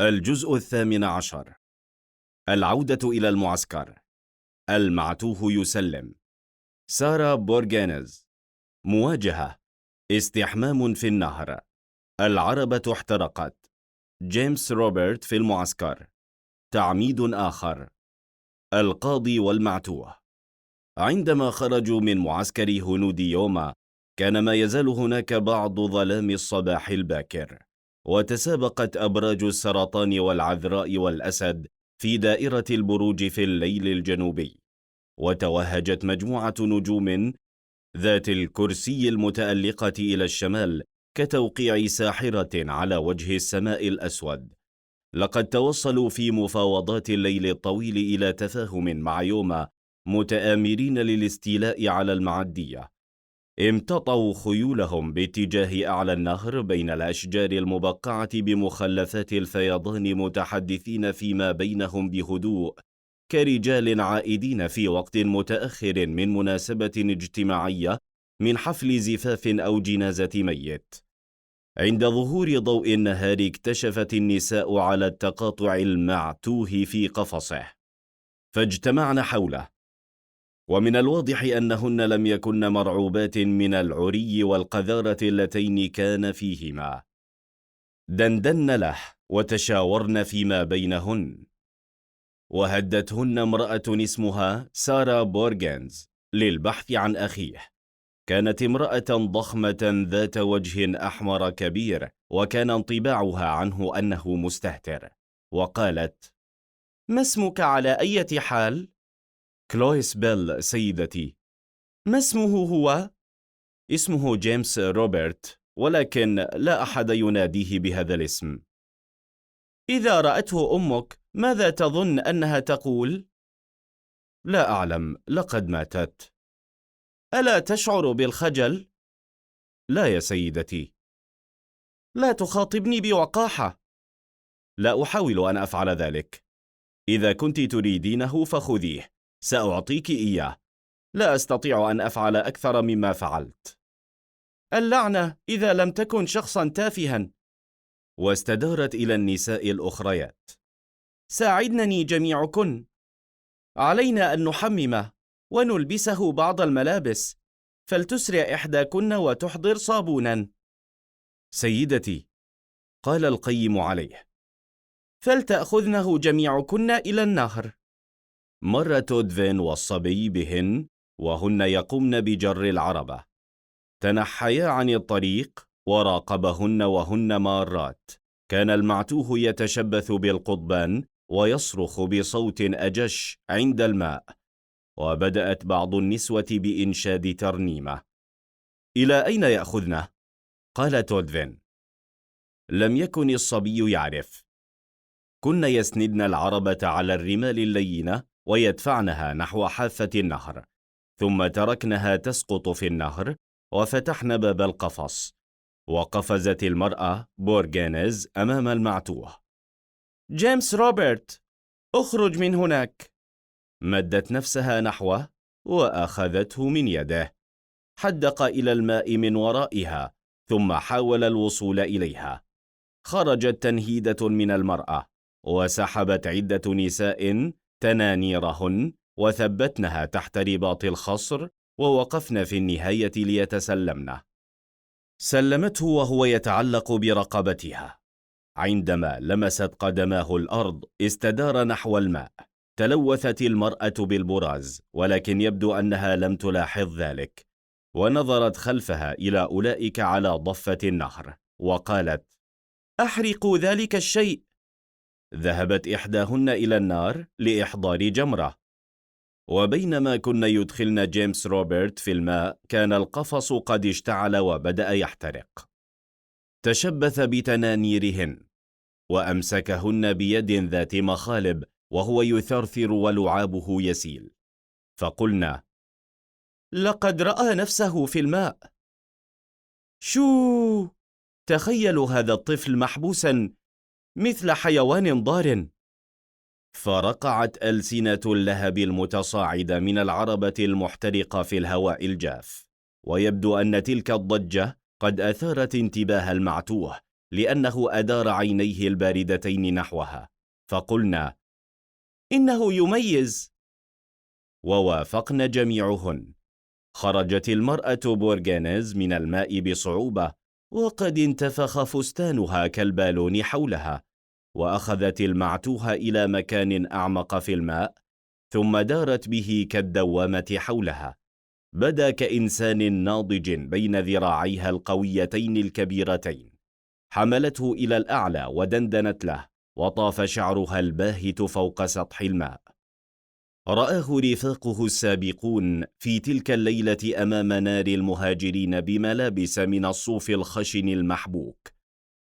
الجزء 18. العودة إلى المعسكر. المعتوه يسلم. سارة بورغانيز. مواجهة. استحمام في النهر. العربة احترقت. جيمس روبرت في المعسكر. تعميد آخر. القاضي والمعتوه. عندما خرجوا من معسكر هنوديوما كان ما يزال هناك بعض ظلام الصباح الباكر، وتسابقت أبراج السرطان والعذراء والأسد في دائرة البروج في الليل الجنوبي، وتوهجت مجموعة نجوم ذات الكرسي المتألقة إلى الشمال كتوقيع ساحرة على وجه السماء الأسود. لقد توصلوا في مفاوضات الليل الطويل إلى تفاهم مع يوما، متآمرين للاستيلاء على المعدية. امتطوا خيولهم باتجاه أعلى النهر بين الأشجار المبقعة بمخلفات الفيضان، متحدثين فيما بينهم بهدوء كرجال عائدين في وقت متأخر من مناسبة اجتماعية، من حفل زفاف أو جنازة ميت. عند ظهور ضوء النهار اكتشفت النساء على التقاطع المعتوه في قفصه، فاجتمعن حوله، ومن الواضح أنهن لم يكن مرعوبات من العري والقذارة اللتين كان فيهما. دندن له وتشاورن فيما بينهن، وهدتهن امرأة اسمها سارة بورغانيز للبحث عن أخيه. كانت امرأة ضخمة ذات وجه أحمر كبير، وكان انطباعها عنه أنه مستهتر، وقالت: ما اسمك على أي حال؟ كلويس بيل سيدتي. ما اسمه هو؟ اسمه جيمس روبرت، ولكن لا أحد يناديه بهذا الاسم. إذا رأته أمك ماذا تظن أنها تقول؟ لا أعلم، لقد ماتت. ألا تشعر بالخجل؟ لا يا سيدتي. لا تخاطبني بوقاحة. لا أحاول أن أفعل ذلك. إذا كنت تريدينه فخذيه، سأعطيك إياه. لا أستطيع أن أفعل أكثر مما فعلت. اللعنة إذا لم تكن شخصا تافها. واستدارت إلى النساء الأخريات. ساعدنني جميعكن. علينا أن نحممه ونلبسه بعض الملابس، فلتسرع إحداكن وتحضر صابونا. سيدتي، قال القيم عليه. فلتأخذنه جميعكن إلى النهر. مر تودفين والصبي بهن وهن يقومن بجر العربة. تنحيا عن الطريق وراقبهن وهن مارات. كان المعتوه يتشبث بالقضبان ويصرخ بصوت أجش عند الماء، وبدأت بعض النسوة بإنشاد ترنيمة. إلى أين يأخذنا؟ قال تودفين. لم يكن الصبي يعرف. كن يسندن العربة على الرمال اللينة ويدفعنها نحو حافة النهر، ثم تركنها تسقط في النهر، وفتحن باب القفص، وقفزت المرأة بورغانيز أمام المعتوه. جيمس روبرت، اخرج من هناك. مدت نفسها نحوه وأخذته من يده. حدق إلى الماء من ورائها، ثم حاول الوصول إليها. خرجت تنهيدة من المرأة، وسحبت عدة نساء تنانيرهن وثبتنها تحت رباط الخصر، ووقفن في النهاية ليتسلمنه. سلمته وهو يتعلق برقبتها. عندما لمست قدماه الأرض استدار نحو الماء. تلوثت المرأة بالبراز، ولكن يبدو أنها لم تلاحظ ذلك، ونظرت خلفها إلى أولئك على ضفة النهر، وقالت: أحرقوا ذلك الشيء. ذهبت إحداهن إلى النار لإحضار جمرة، وبينما كن يدخلن جيمس روبرت في الماء كان القفص قد اشتعل وبدأ يحترق. تشبث بتنانيرهن وأمسكهن بيد ذات مخالب وهو يثرثر ولعابه يسيل، فقلنا: لقد رأى نفسه في الماء. شو، تخيلوا هذا الطفل محبوسا مثل حيوان ضار. فرقعت ألسنة اللهب المتصاعدة من العربة المحترقة في الهواء الجاف، ويبدو أن تلك الضجة قد أثارت انتباه المعتوه، لأنه أدار عينيه الباردتين نحوها، فقلنا: إنه يميز. ووافقن جميعهن. خرجت المرأة بورغانيز من الماء بصعوبة، وقد انتفخ فستانها كالبالون حولها، وأخذت المعتوه إلى مكان أعمق في الماء، ثم دارت به كالدوامة حولها. بدا كإنسان ناضج بين ذراعيها القويتين الكبيرتين. حملته إلى الأعلى ودندنت له، وطاف شعرها الباهت فوق سطح الماء. رآه رفاقه السابقون في تلك الليلة أمام نار المهاجرين بملابس من الصوف الخشن المحبوك،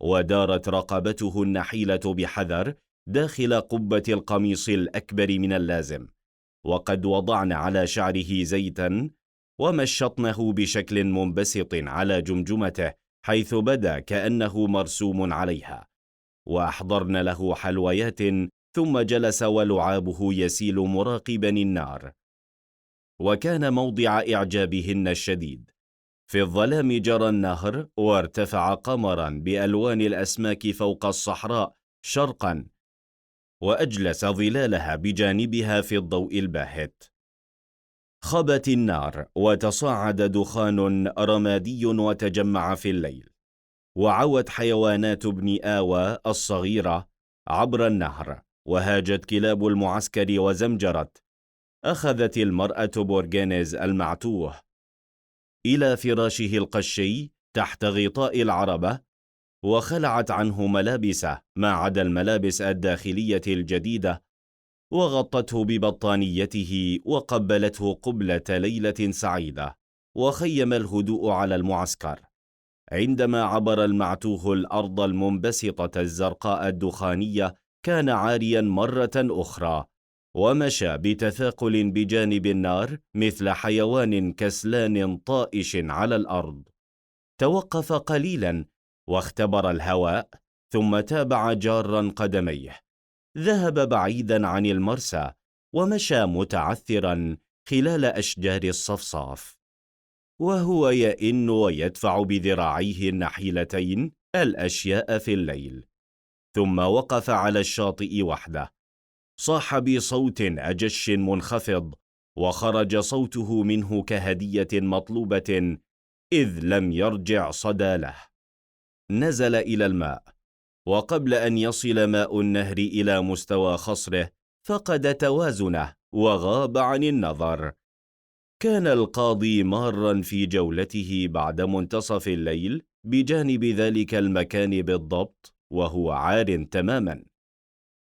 ودارت رقبته النحيلة بحذر داخل قبة القميص الأكبر من اللازم، وقد وضعن على شعره زيتا ومشطنه بشكل منبسط على جمجمته حيث بدا كأنه مرسوم عليها، وأحضرن له حلويات، ثم جلس ولعابه يسيل مراقبا النار. وكان موضع إعجابهن الشديد. في الظلام جرى النهر، وارتفع قمرا بألوان الأسماك فوق الصحراء شرقا، وأجلس ظلالها بجانبها في الضوء الباهت. خبت النار، وتصاعد دخان رمادي وتجمع في الليل، وعوت حيوانات ابن آوى الصغيرة عبر النهر، وهاجت كلاب المعسكر وزمجرت. أخذت المرأة بورغانيز المعتوه إلى فراشه القشي تحت غطاء العربة، وخلعت عنه ملابسه ما عدا الملابس الداخلية الجديدة، وغطته ببطانيته، وقبلته قبلة ليلة سعيدة. وخيم الهدوء على المعسكر. عندما عبر المعتوه الأرض المنبسطة الزرقاء الدخانية، كان عاريا مرة أخرى، ومشى بتثاقل بجانب النار مثل حيوان كسلان طائش على الأرض. توقف قليلا واختبر الهواء، ثم تابع جارا قدميه. ذهب بعيدا عن المرسى، ومشى متعثرا خلال أشجار الصفصاف، وهو يئن ويدفع بذراعيه النحيلتين الأشياء في الليل. ثم وقف على الشاطئ وحده. صاح بصوت أجش منخفض، وخرج صوته منه كهدية مطلوبة، إذ لم يرجع صدى له. نزل إلى الماء، وقبل أن يصل ماء النهر إلى مستوى خصره فقد توازنه وغاب عن النظر. كان القاضي مارا في جولته بعد منتصف الليل بجانب ذلك المكان بالضبط، وهو عار تماما.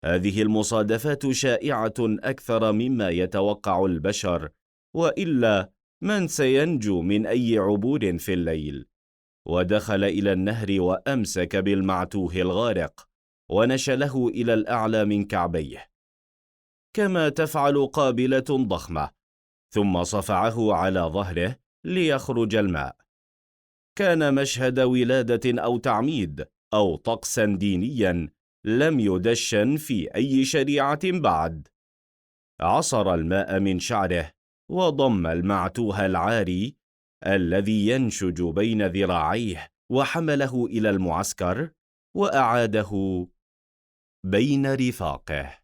هذه المصادفات شائعة أكثر مما يتوقع البشر، وإلا من سينجو من أي عبور في الليل؟ ودخل إلى النهر وأمسك بالمعتوه الغارق، ونشله إلى الأعلى من كعبيه كما تفعل قابلة ضخمة، ثم صفعه على ظهره ليخرج الماء. كان مشهد ولادة أو تعميد أو طقسا دينيا لم يدشن في أي شريعة بعد. عصر الماء من شعره، وضم المعتوه العاري الذي ينشج بين ذراعيه، وحمله إلى المعسكر، وأعاده بين رفاقه.